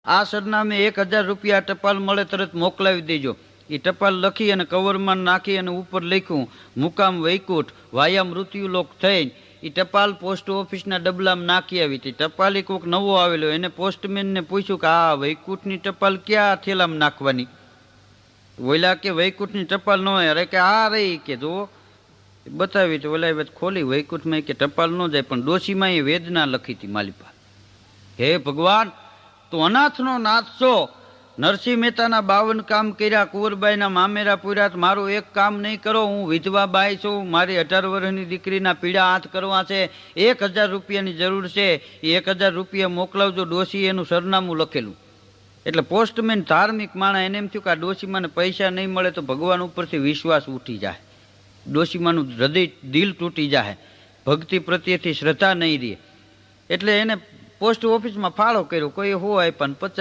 આ સરનામે 1000 રૂપિયા ટપાલ મળે તરત મોકલાવી દેજો। એ ટપાલ લખી અને કવરમાં નાખી અને ઉપર લખ્યું મુકામ વૈકુંઠ વાયા મૃત્યુલોક થઈને એ ટપાલ પોસ્ટ ઓફિસના ડબલામાં નાખી આવી હતી। ટપાલ કોઈક નવો આવેલો, એને પોસ્ટમેનને પૂછ્યું કે આ વૈકુંઠની ટપાલ ક્યાં થેલામાં નાખવાની? ઓલા કે વૈકુંઠની ટપાલ ન હોય। અરે કે આ રહી કે જો બતાવી તો ઓલા ખોલી વૈકુંઠમાં કે ટપાલ ન જાય, પણ ડોશીમાં એ વેદના લખી હતી માલિપા। હે ભગવાન, તું અનાથનો નાથ છો। નરસિંહ મહેતાના 52 કામ કર્યા, કુંવરબાઈના મામેરા પૂર્યા, મારું એક કામ નહીં કરો। હું વિધવા બાઈ છું, મારી 18 વર્ષની દીકરીના પીડા હાથ કરવા છે। 1000 રૂપિયાની જરૂર છે, એ 1000 રૂપિયા મોકલાવજો। ડોશી એનું સરનામું લખેલું। એટલે પોસ્ટમેન ધાર્મિક માણસ, એને એમ થયું કે આ ડોશીમાને પૈસા નહીં મળે તો ભગવાન ઉપરથી વિશ્વાસ ઉઠી જાય, ડોશીમાનું હૃદય દિલ તૂટી જાય, ભક્તિ પ્રત્યેથી શ્રદ્ધા નહીં રહે। એટલે એને પોસ્ટ ઓફિસમાં ફાળો કર્યો, કોઈ હો આપ્યા 50